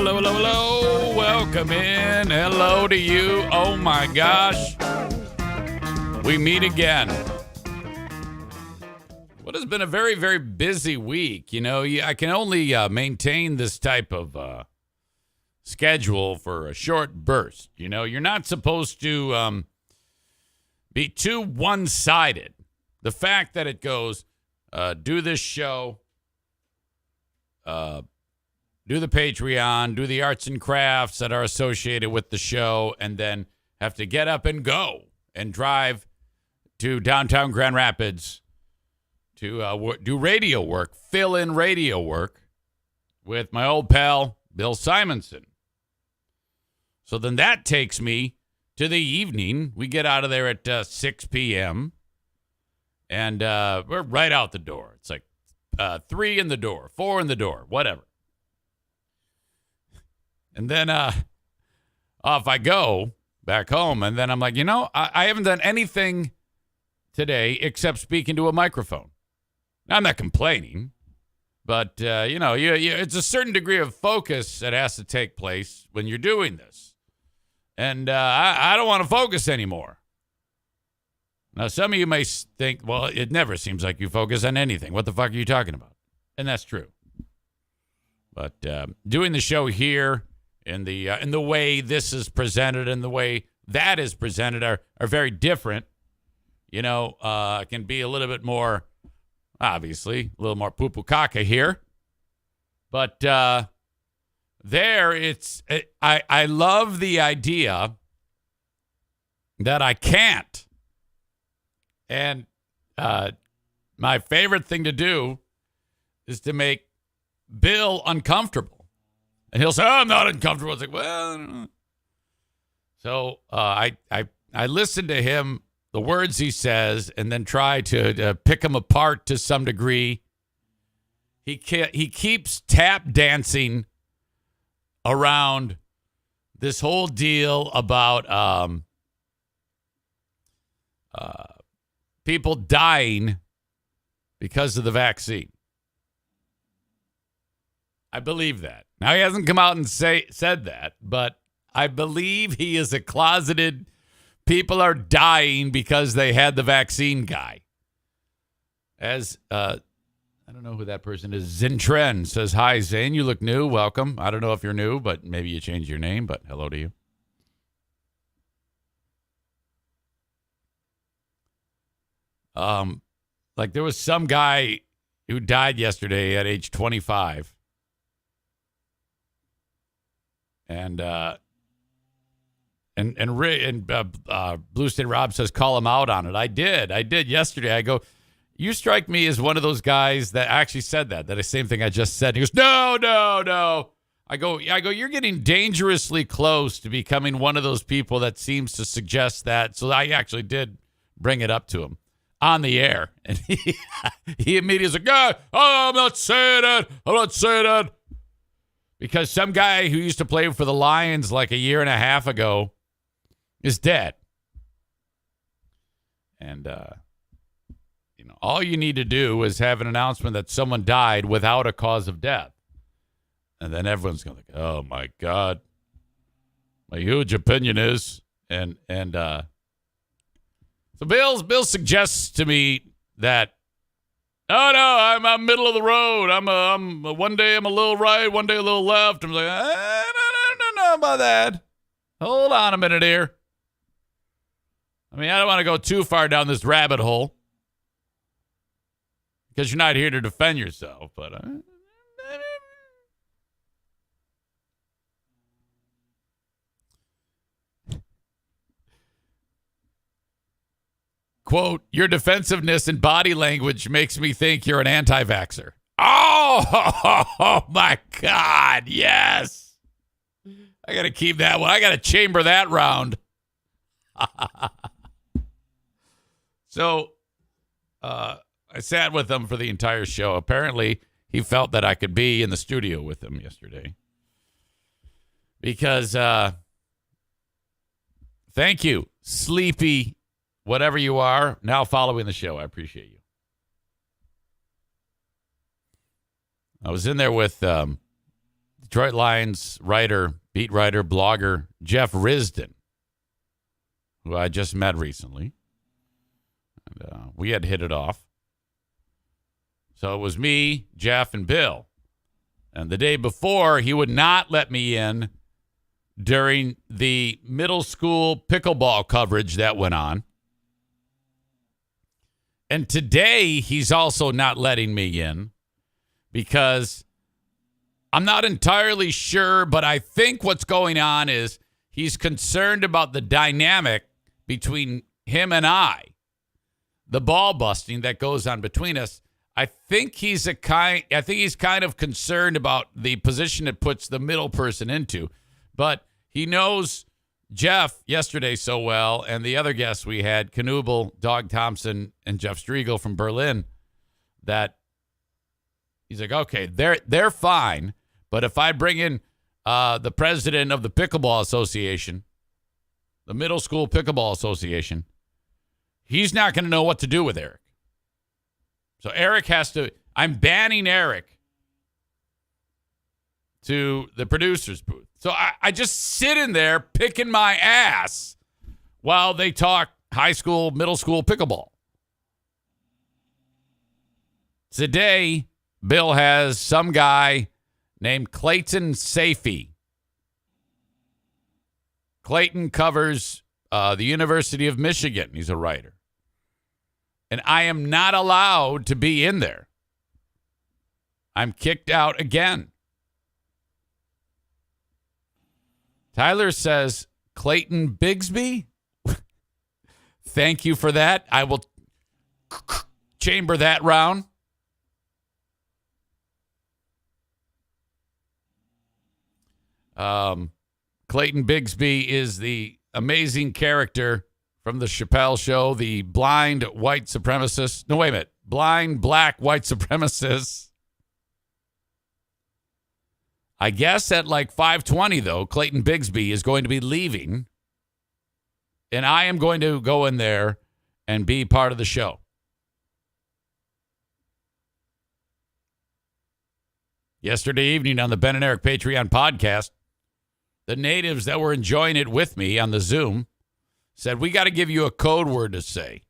Hello, hello, hello. Welcome in. Hello to you. Oh my gosh. We meet again. What has been a very, very busy week. You know, I can only maintain this type of schedule for a short burst. You know, you're not supposed to be too one-sided. The fact that it goes, do this show, do the Patreon, do the arts and crafts that are associated with the show, and then have to get up and go and drive to downtown Grand Rapids to do radio work, fill-in radio work with my old pal, Bill Simonson. So then that takes me to the evening. We get out of there at 6 p.m., and we're right out the door. It's like 3 in the door, 4 in the door, whatever. And then off I go back home, and then I'm like, I haven't done anything today except speaking to a microphone. Now, I'm not complaining, but, it's a certain degree of focus that has to take place when you're doing this. And I don't want to focus anymore. Now, some of you may think, well, it never seems like you focus on anything. What the fuck are you talking about? And that's true. But doing the show here in the way this is presented and the way that is presented are very different. Can be a little bit more, obviously, a little more poo-poo caca here. But I love the idea that I can't. And my favorite thing to do is to make Bill uncomfortable. And he'll say, I'm not uncomfortable. It's like, well, I don't know. So I listen to him, the words he says, and then try to pick him apart to some degree. He keeps tap dancing around this whole deal about people dying because of the vaccine. I believe that. Now, he hasn't come out and said that, but I believe he is a closeted people are dying because they had the vaccine guy. As, I don't know who that person is. Zintren says, hi, Zane, you look new. Welcome. I don't know if you're new, but maybe you changed your name, but hello to you. Like there was some guy who died yesterday at age 25. And Blue State Rob says, call him out on it. I did yesterday. I go, you strike me as one of those guys that actually said that the same thing I just said. He goes, no. I go, you're getting dangerously close to becoming one of those people that seems to suggest that. So I actually did bring it up to him on the air. And he immediately was like, I'm not saying that. Because some guy who used to play for the Lions like a year and a half ago is dead. And, all you need to do is have an announcement that someone died without a cause of death. And then everyone's going to go, oh, my God. My huge opinion is. So Bill suggests to me that, oh, no, I'm middle of the road. I'm one day I'm a little right, one day a little left. I'm like, I don't know about that. Hold on a minute here. I mean, I don't want to go too far down this rabbit hole because you're not here to defend yourself, but quote, your defensiveness and body language makes me think you're an anti-vaxxer. Oh, my God, yes. I got to keep that one. I got to chamber that round. So I sat with him for the entire show. Apparently, he felt that I could be in the studio with him yesterday. Because, thank you, Sleepy, whatever you are, now following the show. I appreciate you. I was in there with Detroit Lions writer, beat writer, blogger Jeff Risdon, who I just met recently. And, we had hit it off. So it was me, Jeff, and Bill. And the day before, he would not let me in during the middle school pickleball coverage that went on. And today, he's also not letting me in because I'm not entirely sure, but I think what's going on is he's concerned about the dynamic between him and I, the ball busting that goes on between us. I think he's kind of concerned about the position it puts the middle person into, but he knows Jeff yesterday so well, and the other guests we had, Knuble, Dog Thompson, and Jeff Striegel from Berlin, that he's like, okay, they're fine, but if I bring in the president of the Pickleball Association, the Middle School Pickleball Association, he's not going to know what to do with Eric. So Eric has to, I'm banning Eric to the producer's booth. So I just sit in there picking my ass while they talk high school, middle school pickleball. Today, Bill has some guy named Clayton Sayfie. Clayton covers the University of Michigan. He's a writer. And I am not allowed to be in there. I'm kicked out again. Tyler says, Clayton Bigsby? Thank you for that. I will chamber that round. Clayton Bigsby is the amazing character from the Chappelle Show, the blind white supremacist. No, wait a minute. Blind black white supremacist. I guess at like 5:20, though, Clayton Bigsby is going to be leaving. And I am going to go in there and be part of the show. Yesterday evening on the Ben and Eric Patreon podcast, the natives that were enjoying it with me on the Zoom said, we got to give you a code word to say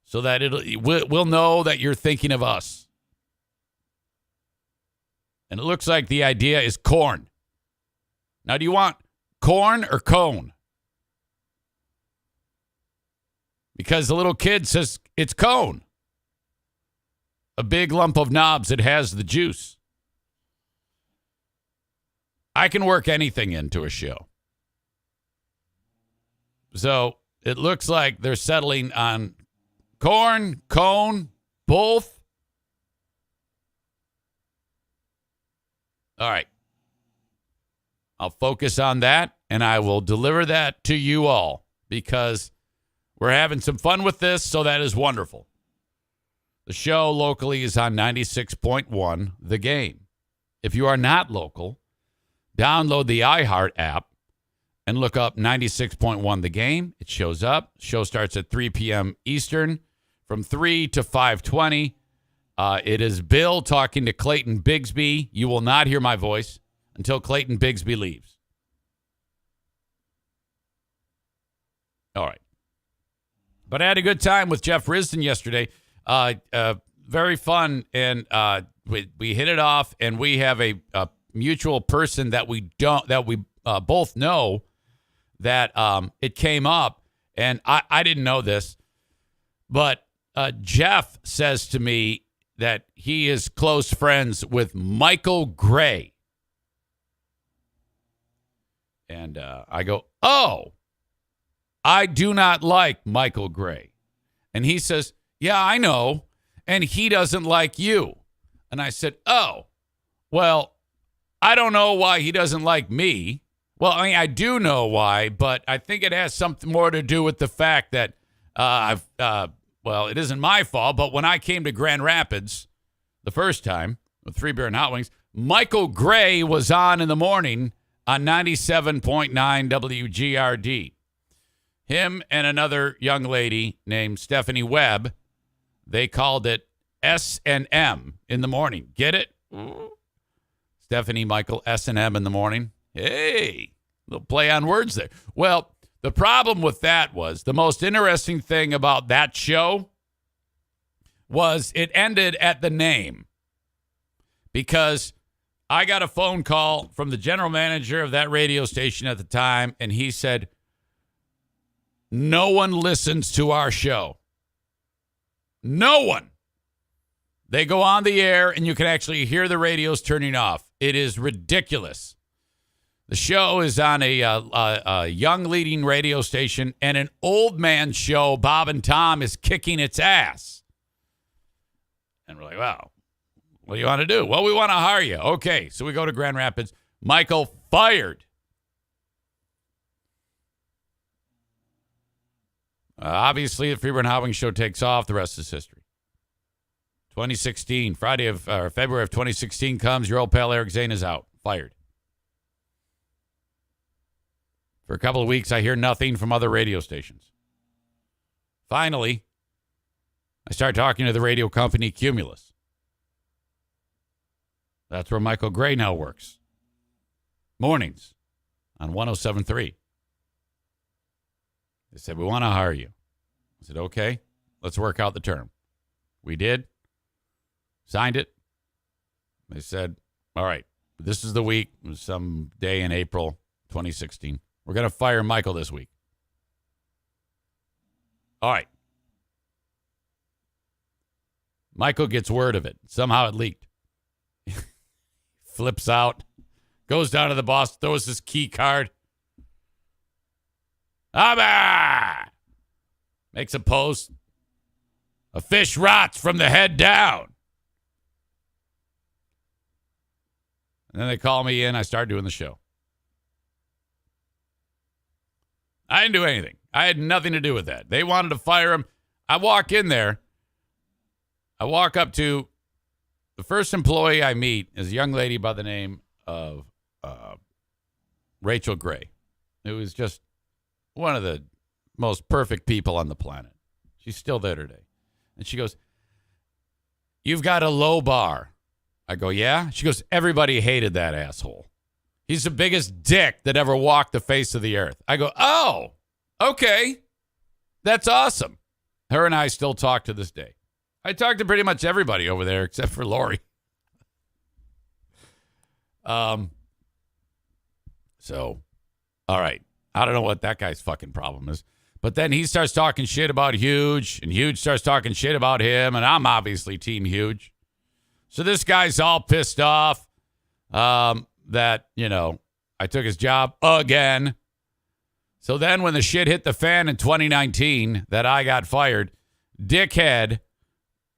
so that we'll know that you're thinking of us. And it looks like the idea is corn. Now, do you want corn or cone? Because the little kid says it's cone. A big lump of knobs that has the juice. I can work anything into a show. So it looks like they're settling on corn, cone, both. All right. I'll focus on that, and I will deliver that to you all because we're having some fun with this, so that is wonderful. The show locally is on 96.1 The Game. If you are not local, download the iHeart app and look up 96.1 The Game. It shows up. The show starts at 3 p.m. Eastern from 3 to 5:20. It is Bill talking to Clayton Bigsby. You will not hear my voice until Clayton Bigsby leaves. All right. But I had a good time with Jeff Risdon yesterday. Very fun, and we hit it off, and we have a mutual person that we both know that it came up, and I didn't know this, but Jeff says to me that he is close friends with Michael Gray. And I go, oh, I do not like Michael Gray. And he says, yeah, I know. And he doesn't like you. And I said, oh, well, I don't know why he doesn't like me. Well, I mean, I do know why, but I think it has something more to do with the fact that it isn't my fault, but when I came to Grand Rapids the first time with 3 Beer and Hot Wings, Michael Gray was on in the morning on 97.9 WGRD. Him and another young lady named Stephanie Webb, they called it S&M in the morning. Get it? Stephanie Michael S&M in the morning. Hey, little play on words there. Well, the problem with that was the most interesting thing about that show was it ended at the name, because I got a phone call from the general manager of that radio station at the time, and he said, no one listens to our show. No one. They go on the air, and you can actually hear the radios turning off. It is ridiculous. The show is on a young leading radio station, and an old man show, Bob and Tom, is kicking its ass. And we're like, wow, what do you want to do? Well, we want to hire you. Okay, so we go to Grand Rapids. Michael fired. Obviously, the Freeburg Howing Show takes off. The rest is history. 2016, February of 2016 comes. Your old pal Eric Zane is out. Fired. For a couple of weeks, I hear nothing from other radio stations. Finally, I start talking to the radio company Cumulus. That's where Michael Gray now works. Mornings on 107.3. They said, we want to hire you. I said, okay, let's work out the term. We did. Signed it. They said, all right, this is the week. It was some day in April 2016. We're going to fire Michael this week. All right. Michael gets word of it. Somehow it leaked. Flips out. Goes down to the boss. Throws his key card. Makes a post. A fish rots from the head down. And then they call me in. I start doing the show. I didn't do anything. I had nothing to do with that. They wanted to fire him. I walk in there. I walk up to the first employee I meet is a young lady by the name of Rachel Gray, who is just one of the most perfect people on the planet. She's still there today. And she goes, you've got a low bar. I go, yeah? She goes, everybody hated that asshole. He's the biggest dick that ever walked the face of the earth. I go, oh, okay. That's awesome. Her and I still talk to this day. I talk to pretty much everybody over there except for Lori. So, all right. I don't know what that guy's fucking problem is. But then he starts talking shit about Huge, and Huge starts talking shit about him, and I'm obviously Team Huge. So this guy's all pissed off that, I took his job again. So then when the shit hit the fan in 2019 that I got fired, Dickhead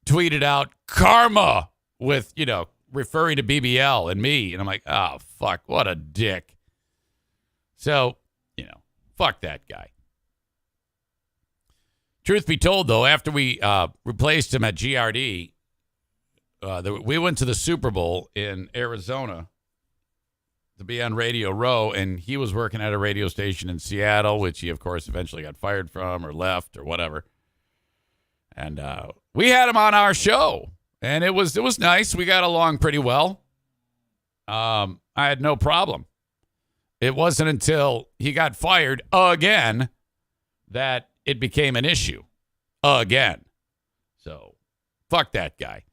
tweeted out karma with, referring to BBL and me. And I'm like, oh, fuck, what a dick. So, fuck that guy. Truth be told, though, after we replaced him at GRD, we went to the Super Bowl in Arizona to be on Radio Row, and he was working at a radio station in Seattle, which he, of course, eventually got fired from or left or whatever. And we had him on our show, and it was nice. We got along pretty well. I had no problem. It wasn't until he got fired again that it became an issue again. So, fuck that guy.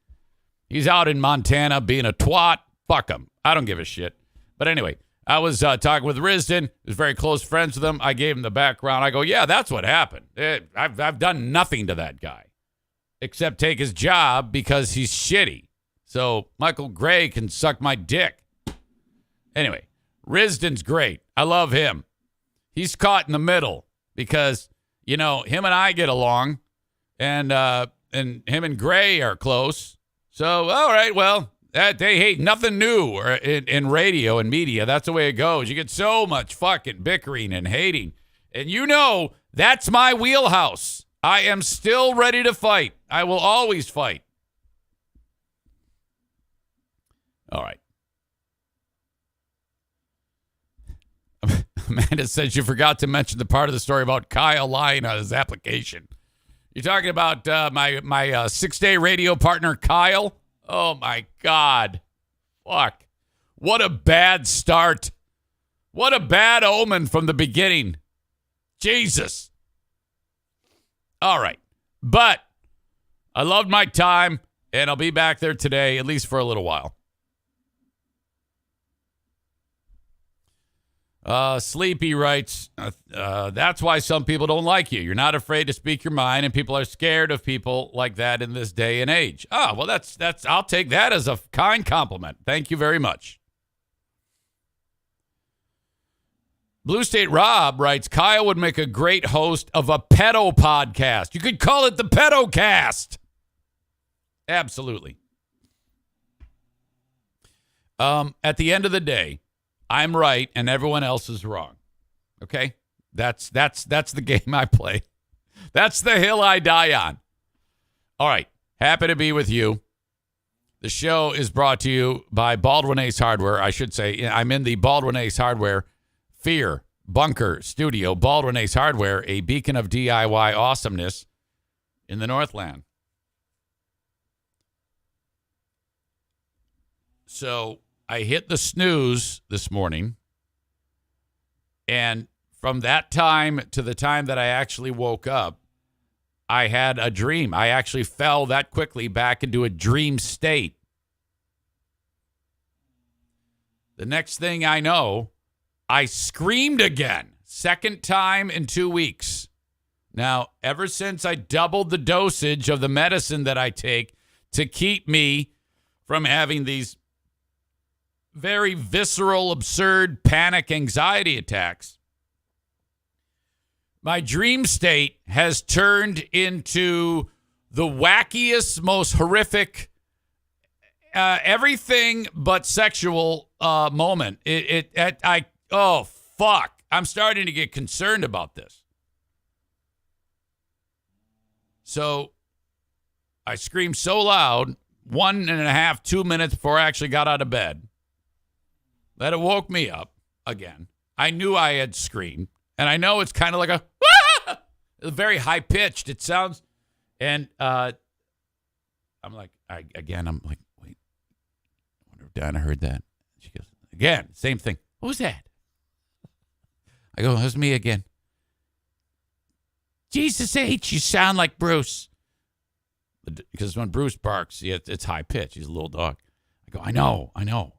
He's out in Montana being a twat. Fuck him. I don't give a shit. But anyway, I was talking with Risden. I was very close friends with him. I gave him the background. I go, yeah, that's what happened. I've done nothing to that guy except take his job because he's shitty. So Michael Gray can suck my dick. Anyway, Risden's great. I love him. He's caught in the middle because, him and I get along, and him and Gray are close. So, all right, well, they hate nothing new in radio and media. That's the way it goes. You get so much fucking bickering and hating. And that's my wheelhouse. I am still ready to fight. I will always fight. All right. Amanda says you forgot to mention the part of the story about Kyle lying on his application. You're talking about my 6-day radio partner, Kyle? Oh, my God. Fuck. What a bad start. What a bad omen from the beginning. Jesus. All right. But I loved my time, and I'll be back there today, at least for a little while. Sleepy writes, that's why some people don't like you. You're not afraid to speak your mind, and people are scared of people like that in this day and age. Ah, well, that's. I'll take that as a kind compliment. Thank you very much. Blue State Rob writes, Kyle would make a great host of a pedo podcast. You could call it the Pedocast. Absolutely. At the end of the day, I'm right and everyone else is wrong. Okay? That's the game I play. That's the hill I die on. All right. Happy to be with you. The show is brought to you by Baldwin Ace Hardware. I should say I'm in the Baldwin Ace Hardware Fear Bunker Studio. Baldwin Ace Hardware, a beacon of DIY awesomeness in the Northland. So I hit the snooze this morning, and from that time to the time that I actually woke up, I had a dream. I actually fell that quickly back into a dream state. The next thing I know, I screamed again. Second time in 2 weeks. Now, ever since I doubled the dosage of the medicine that I take to keep me from having these very visceral, absurd panic anxiety attacks, my dream state has turned into the wackiest, most horrific, everything but sexual moment. Oh, fuck. I'm starting to get concerned about this. So I screamed so loud, 1.5, 2 minutes before I actually got out of bed, that it woke me up again. I knew I had screamed, and I know it's kind of like a very high pitched. It sounds, and I'm like, wait, I wonder if Donna heard that. She goes, again, same thing. What was that? I go, it was me again. Jesus H, you sound like Bruce. Because when Bruce barks, it's high pitch. He's a little dog. I go, I know.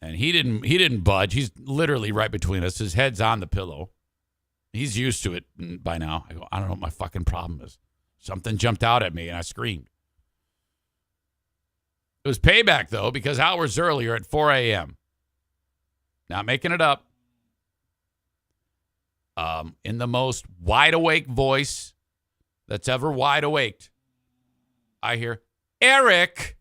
And he didn't budge. He's literally right between us. His head's on the pillow. He's used to it by now. I go, I don't know what my fucking problem is. Something jumped out at me and I screamed. It was payback, though, because hours earlier at 4 a.m., not making it up, in the most wide-awake voice that's ever wide-awaked, I hear, Eric,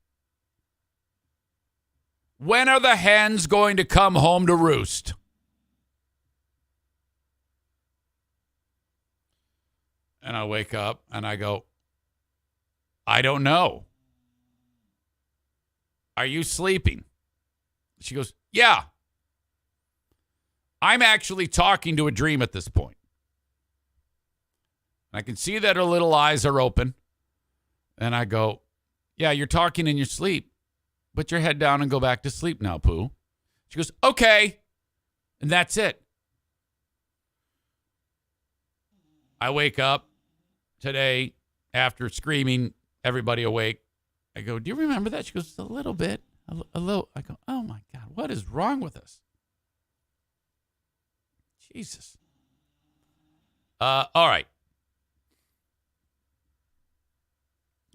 when are the hens going to come home to roost? And I wake up and I go, I don't know. Are you sleeping? She goes, yeah. I'm actually talking to a dream at this point. I can see that her little eyes are open. And I go, yeah, you're talking in your sleep. Put your head down and go back to sleep now, Pooh. She goes, okay. And that's it. I wake up today after screaming everybody awake. I go, do you remember that? She goes, a little bit. A little. I go, oh, my God. What is wrong with us? Jesus. All right.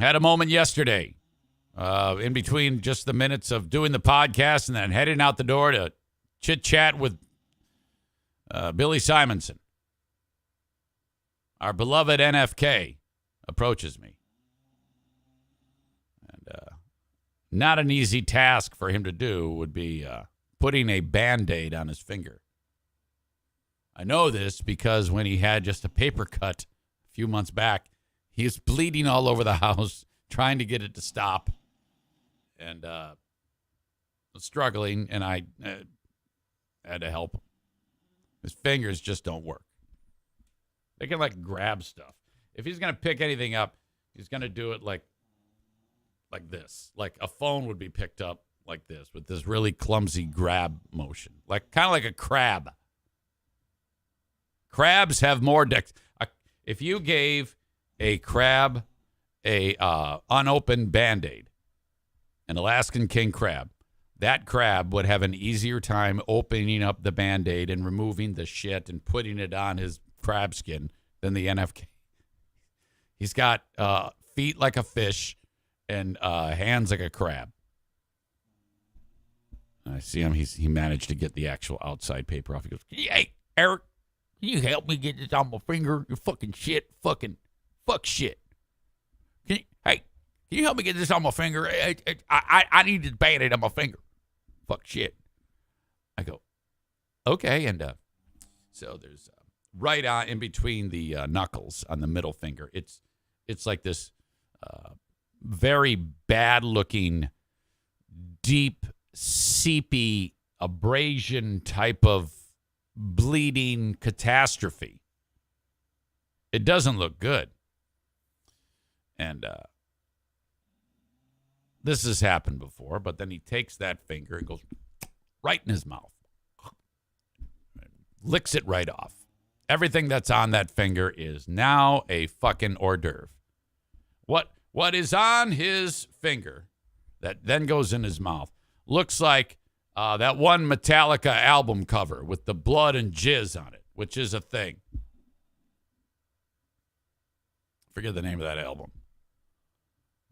Had a moment yesterday in between just the minutes of doing the podcast and then heading out the door to chit-chat with Billy Simonson. Our beloved NFK approaches me. And not an easy task for him to do would be putting a Band-Aid on his finger. I know this because when he had just a paper cut a few months back, he was bleeding all over the house, trying to get it to stop. And was struggling, and I had to help him. His fingers just don't work. They can, grab stuff. If he's going to pick anything up, he's going to do it like this. Like a phone would be picked up like this with this really clumsy grab motion, like kind of like a crab. Crabs have more if you gave a crab a unopened Band-Aid, an Alaskan king crab, that crab would have an easier time opening up the Band-Aid and removing the shit and putting it on his crab skin than the NFK. He's got feet like a fish and hands like a crab. I see him. He managed to get the actual outside paper off. He goes, "Hey, Eric, can you help me get this on my finger? You fucking shit. Fuck shit. Can you help me get this on my finger? I need this Band-Aid on my finger. Fuck shit." I go, okay. And so there's right on in between the knuckles on the middle finger. It's like this very bad-looking, deep, seepy abrasion type of bleeding catastrophe. It doesn't look good. And this has happened before, but then he takes that finger and goes right in his mouth. Licks it right off. Everything that's on that finger is now a fucking hors d'oeuvre. What is on his finger that then goes in his mouth looks like that one Metallica album cover with the blood and jizz on it, which is a thing. Forget the name of that album.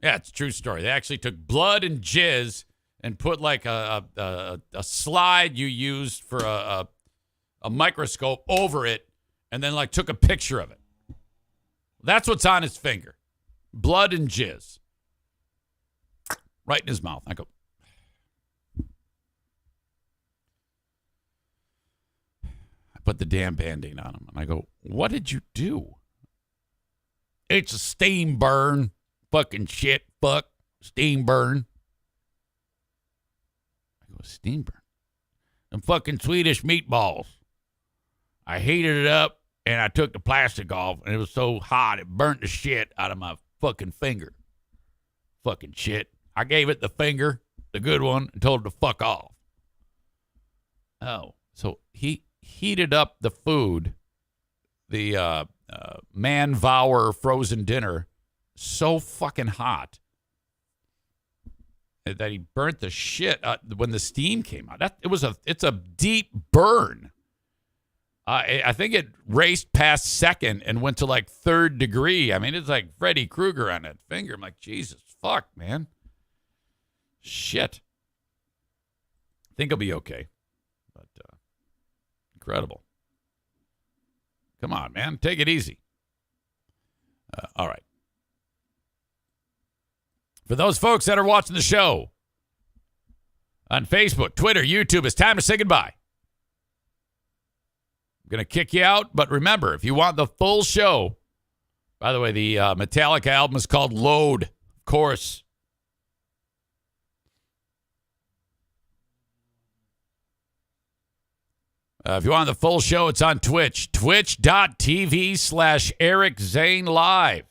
Yeah, it's a true story. They actually took blood and jizz and put like a slide you used for a microscope over it and then like took a picture of it. That's what's on his finger. Blood and jizz. Right in his mouth. I go, I put the damn Band-Aid on him and I go, "What did you do?" "It's a steam burn. Fucking shit. Fuck. Steam burn." I go, "Steam burn? Them fucking Swedish meatballs. I heated it up and I took the plastic off and it was so hot it burnt the shit out of my fucking finger. Fucking shit. I gave it the finger, the good one, and told it to fuck off." Oh, so he heated up the food, the Man-Vour frozen dinner, so fucking hot that he burnt the shit when the steam came out. It's a deep burn. I think it raced past second and went to like third degree. I mean, it's like Freddy Krueger on that finger. I'm like, Jesus fuck, man. Shit. I think he'll be okay. But incredible. Come on, man. Take it easy. All right. For those folks that are watching the show on Facebook, Twitter, YouTube, it's time to say goodbye. I'm going to kick you out, but remember, if you want the full show, by the way, the Metallica album is called Load, of course. If you want the full show, it's on Twitch, twitch.tv/Eric Zane Live.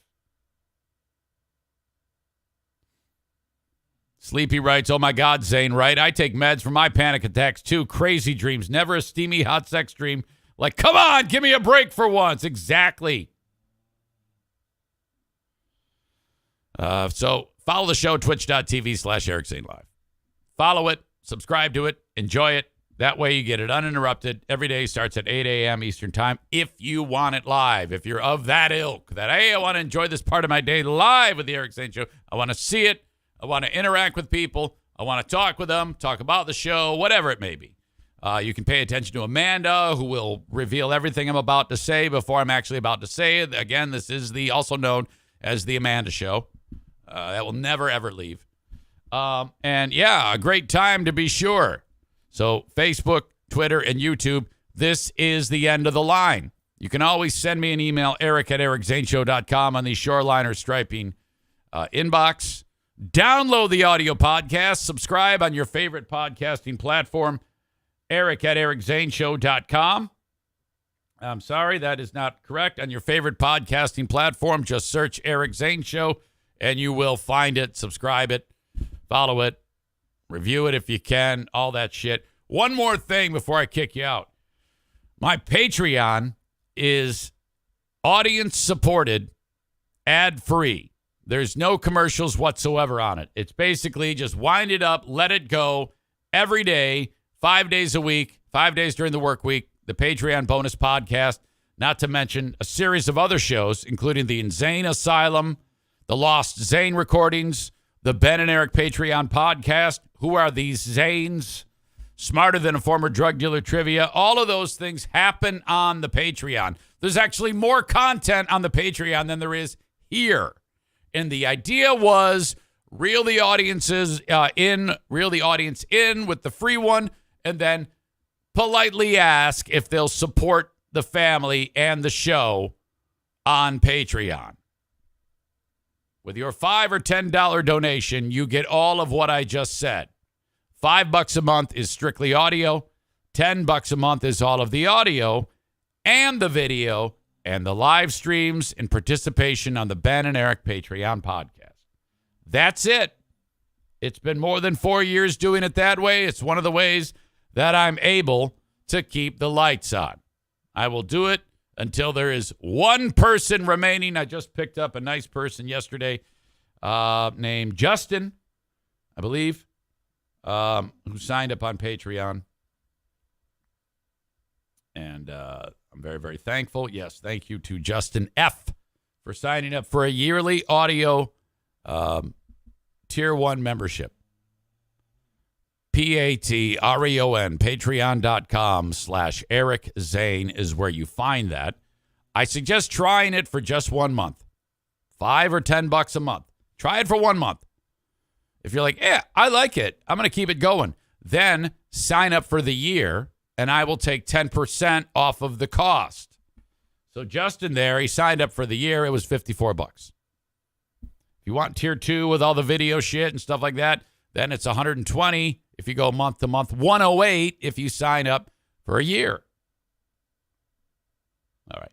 Sleepy writes, "Oh my God, Zane, right? I take meds for my panic attacks too. Crazy dreams, never a steamy hot sex dream. Like, come on, give me a break for once." Exactly. So follow the show, twitch.tv/Eric Zane Live. Follow it, subscribe to it, enjoy it. That way you get it uninterrupted. Every day starts at 8 a.m. Eastern time if you want it live. If you're of that ilk, that, hey, I want to enjoy this part of my day live with the Eric Zane Show. I want to see it. I want to interact with people. I want to talk with them, talk about the show, whatever it may be. You can pay attention to Amanda, who will reveal everything I'm about to say before I'm actually about to say it. Again, this is also known as the Amanda Show. That will never, ever leave. And, yeah, a great time to be sure. So Facebook, Twitter, and YouTube, this is the end of the line. You can always send me an email, eric@ericzaneshow.com on the Shoreliner Striping inbox. Download the audio podcast. Subscribe on your favorite podcasting platform, eric@ericzaneshow.com. I'm sorry, that is not correct. On your favorite podcasting platform, just search Eric Zane Show, and you will find it. Subscribe it. Follow it. Review it if you can, all that shit. One more thing before I kick you out. My Patreon is audience-supported, ad-free. There's no commercials whatsoever on it. It's basically just wind it up, let it go every day, 5 days a week, 5 days during the work week, the Patreon bonus podcast, not to mention a series of other shows, including the Insane Asylum, the Lost Zane recordings, the Ben and Eric Patreon podcast, Who Are These Zanes? Smarter Than a Former Drug Dealer Trivia. All of those things happen on the Patreon. There's actually more content on the Patreon than there is here. And the idea was reel the audience in with the free one, and then politely ask if they'll support the family and the show on Patreon. With your $5 or $10 donation, you get all of what I just said. $5 a month is strictly audio. $10 a month is all of the audio and the video and the live streams and participation on the Ben and Eric Patreon podcast. That's it. It's been more than 4 years doing it that way. It's one of the ways that I'm able to keep the lights on. I will do it until there is one person remaining. I just picked up a nice person yesterday named Justin, I believe, who signed up on Patreon. And I'm very, very thankful. Yes, thank you to Justin F. for signing up for a yearly audio Tier 1 membership. Patreon, patreon.com/Eric Zane is where you find that. I suggest trying it for just 1 month. $5 or $10 a month. Try it for 1 month. If you're like, I like it, I'm going to keep it going. Then sign up for the year, and I will take 10% off of the cost. So Justin there, he signed up for the year. It was $54. If you want tier 2 with all the video shit and stuff like that, then it's $120 if you go month to month, $108 if you sign up for a year. All right.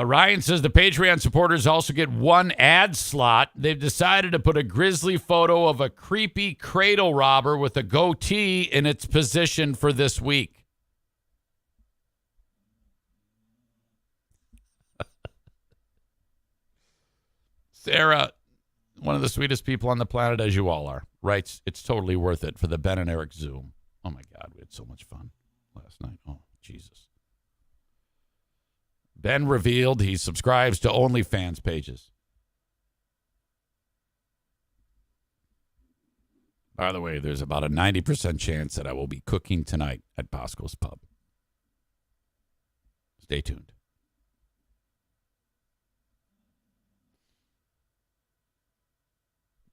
Ryan says the Patreon supporters also get one ad slot. They've decided to put a grisly photo of a creepy cradle robber with a goatee in its position for this week. Sarah, one of the sweetest people on the planet, as you all are, writes, it's totally worth it for the Ben and Eric Zoom. Oh, my God, we had so much fun last night. Oh, Jesus. Ben revealed he subscribes to OnlyFans pages. By the way, there's about a 90% chance that I will be cooking tonight at Bosco's Pub. Stay tuned.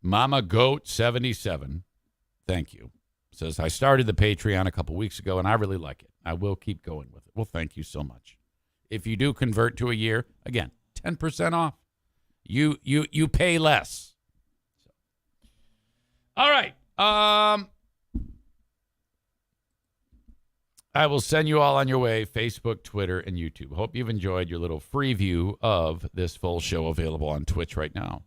Mama Goat 77, thank you, says, I started the Patreon a couple weeks ago, and I really like it. I will keep going with it. Well, thank you so much. If you do convert to a year, again, 10% off. You pay less. So. All right. I will send you all on your way, Facebook, Twitter, and YouTube. Hope you've enjoyed your little free view of this full show available on Twitch right now.